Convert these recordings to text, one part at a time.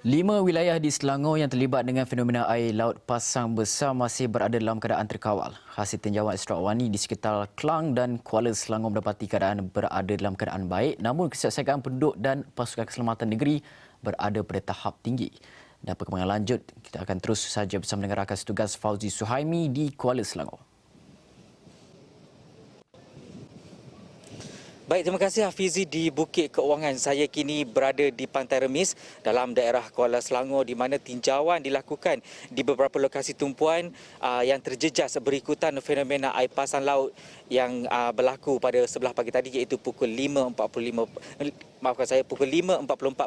5 wilayah di Selangor yang terlibat dengan fenomena air laut pasang besar masih berada dalam keadaan terkawal. Hasil tinjauan ekstrawani di sekitar Klang dan Kuala Selangor mendapati keadaan berada dalam keadaan baik, namun kesiapsiagaan penduduk dan pasukan keselamatan negeri berada pada tahap tinggi. Dan perkembangan lanjut, kita akan terus saja bersama dengan rakan setugas Fauzi Suhaimi di Kuala Selangor. Baik, terima kasih Hafizi di Bukit Keuangan. Saya kini berada di Pantai Remis dalam daerah Kuala Selangor di mana tinjauan dilakukan di beberapa lokasi tumpuan yang terjejas berikutan fenomena air pasang laut yang berlaku pada sebelah pagi tadi iaitu pukul 5.44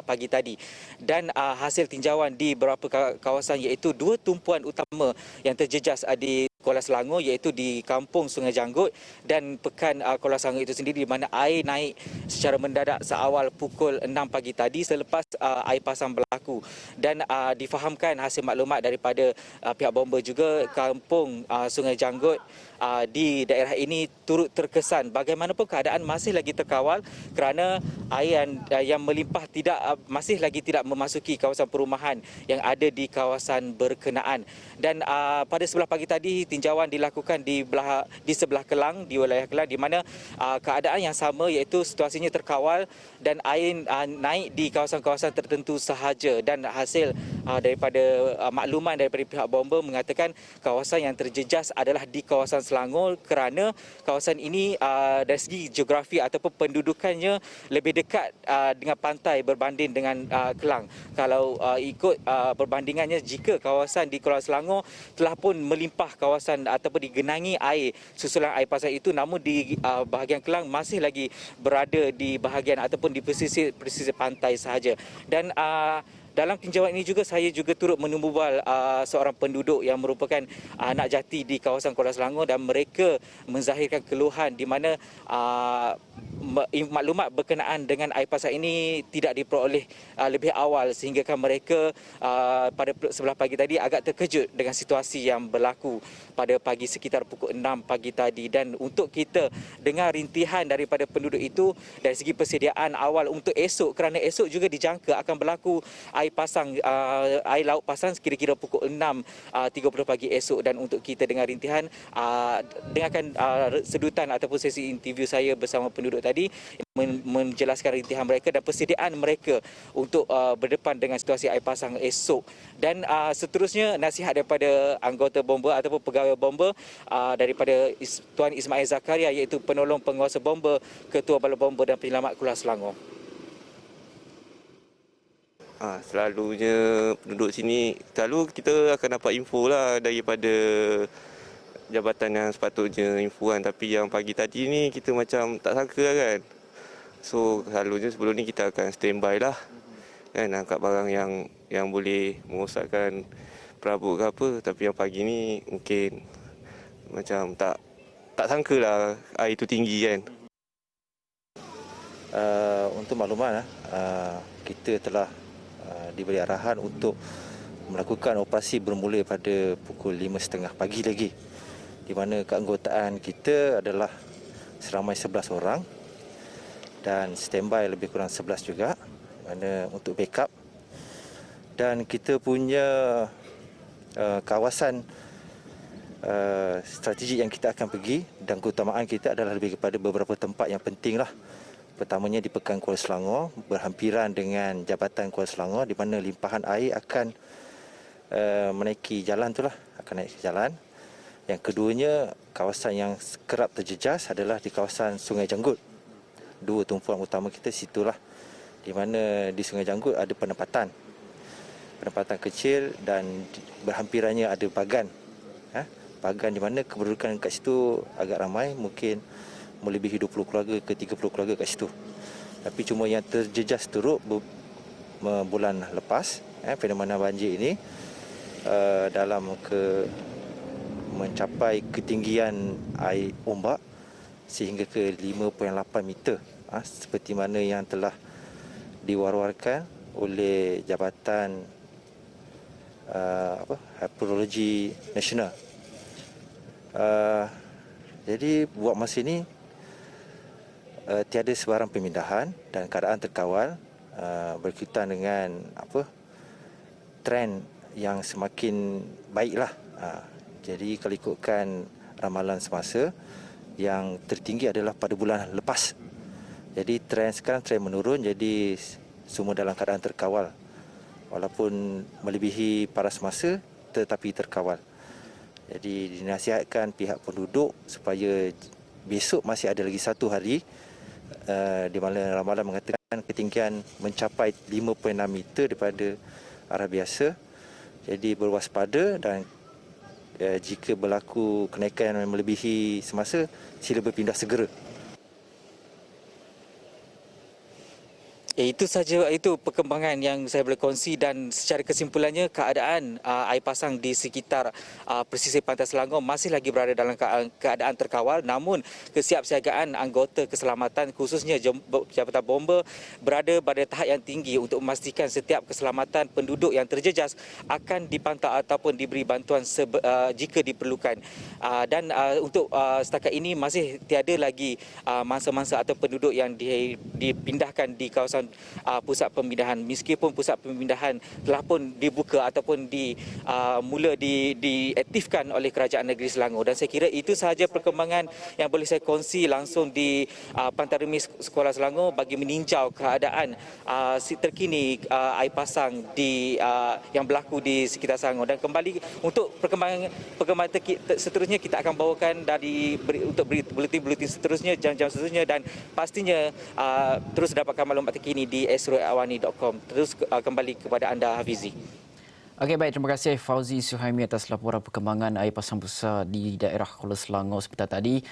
pagi tadi. Dan hasil tinjauan di beberapa kawasan iaitu dua tumpuan utama yang terjejas di Kuala Selangor iaitu di Kampung Sungai Janggut dan Pekan Kuala Selangor itu sendiri di mana air naik secara mendadak seawal pukul 6 pagi tadi selepas air pasang berlaku. Dan difahamkan hasil maklumat daripada pihak bomba juga Kampung Sungai Janggut di daerah ini turut terkesan. Bagaimanapun keadaan masih lagi terkawal kerana air yang melimpah masih lagi tidak memasuki kawasan perumahan yang ada di kawasan berkenaan. Dan pada sebelah pagi tadi tinjauan dilakukan di sebelah Kelang, di wilayah Kelang di mana keadaan yang sama iaitu situasinya terkawal dan air naik di kawasan-kawasan tertentu sahaja. Dan hasil daripada makluman daripada pihak bomba mengatakan kawasan yang terjejas adalah di kawasan Selangor kerana kawasan ini dari segi geografi ataupun pendudukannya lebih dekat dengan pantai berbanding dengan Kelang. Kalau ikut perbandingannya, jika kawasan di Kuala Selangor telah pun melimpah kawasan ataupun digenangi air susulan air pasang itu, namun di bahagian Kelang masih lagi berada di bahagian ataupun di pesisir pantai sahaja. Dan dalam tinjauan ini juga saya juga turut menumbuhal seorang penduduk yang merupakan anak jati di kawasan Kuala Selangor dan mereka menzahirkan keluhan di mana maklumat berkenaan dengan air pasang ini tidak diperoleh lebih awal sehingga mereka pada sebelah pagi tadi agak terkejut dengan situasi yang berlaku pada pagi sekitar pukul 6 pagi tadi. Dan untuk kita dengar rintihan daripada penduduk itu dari segi persediaan awal untuk esok, kerana esok juga dijangka akan berlaku air laut pasang kira-kira pukul 6.30 pagi esok. Dan untuk kita dengar rintihan, dengarkan sedutan ataupun sesi interview saya bersama penduduk tadi menjelaskan rintihan mereka dan persediaan mereka untuk berdepan dengan situasi air pasang esok. Dan seterusnya nasihat daripada anggota bomba ataupun pegawai bomba daripada Tuan Ismail Zakaria iaitu penolong penguasa bomba, Ketua Bala Bomba dan Penyelamat Kuala Selangor. Selalunya penduduk sini, selalu kita akan dapat info lah daripada jabatan yang sepatutnya infokan. Tapi yang pagi tadi ni kita macam tak sangka lah kan. So selalunya sebelum ni kita akan standby lah kan, angkat barang yang boleh merosakkan perabot ke apa. Tapi yang pagi ni mungkin macam tak sangka lah air tu tinggi kan. Untuk makluman, kita telah diberi arahan untuk melakukan operasi bermula pada pukul 5.30 pagi lagi, di mana keanggotaan kita adalah seramai 11 orang dan standby lebih kurang 11 juga, mana untuk backup. Dan kita punya kawasan strategik yang kita akan pergi dan keutamaan kita adalah lebih kepada beberapa tempat yang penting lah. Pertamanya di Pekan Kuala Selangor, berhampiran dengan Jabatan Kuala Selangor, di mana limpahan air akan menaiki jalan itulah, akan naik ke jalan. Yang keduanya, kawasan yang kerap terjejas adalah di kawasan Sungai Janggut. Dua tumpuan utama kita situlah, di mana di Sungai Janggut ada penempatan kecil dan berhampirannya ada bagan. Bagan di mana kependudukan kat situ agak ramai, mungkin melebihi 20 keluarga ke 30 keluarga kat situ. Tapi cuma yang terjejas teruk bulan lepas, fenomena banjir ini dalam mencapai ketinggian air ombak sehingga ke 5.8 meter, seperti mana yang telah diwar-warkan oleh Jabatan Hidrologi Nasional. Jadi buat masa ini tiada sebarang pemindahan dan keadaan terkawal berkaitan dengan trend yang semakin baiklah. Jadi kalau ikutkan ramalan semasa, yang tertinggi adalah pada bulan lepas. Jadi trend sekarang trend menurun, jadi semua dalam keadaan terkawal. Walaupun melebihi paras masa tetapi terkawal. Jadi dinasihatkan pihak penduduk supaya besok masih ada lagi 1 hari di mana ramalan mengatakan ketinggian mencapai 5.6 meter daripada arah biasa. Jadi berwaspada dan jika berlaku kenaikan yang melebihi semasa, sila berpindah segera. Itu saja, itu perkembangan yang saya boleh kongsi dan secara kesimpulannya keadaan air pasang di sekitar pesisir Pantai Selangor masih lagi berada dalam keadaan terkawal, namun kesiapsiagaan anggota keselamatan khususnya Jabatan Bomba berada pada tahap yang tinggi untuk memastikan setiap keselamatan penduduk yang terjejas akan dipantau ataupun diberi bantuan jika diperlukan. Dan untuk setakat ini masih tiada lagi mangsa-mangsa atau penduduk yang dipindahkan di kawasan pusat pemindahan, meskipun pusat pemindahan telah pun dibuka ataupun mula diaktifkan oleh Kerajaan Negeri Selangor. Dan saya kira itu sahaja perkembangan yang boleh saya kongsi langsung di Pantai Remis Sekolah Selangor bagi meninjau keadaan terkini air pasang yang berlaku di sekitar Selangor. Dan kembali untuk perkembangan seterusnya kita akan bawakan untuk buletin-buletin seterusnya, jam-jam seterusnya, dan pastinya terus dapatkan maklumat terkini di esroawani.com. Terus kembali kepada anda, Hafizi. Okey, baik. Terima kasih Fauzi Suhaimi atas laporan perkembangan air pasang besar di daerah Kuala Selangor sebentar tadi.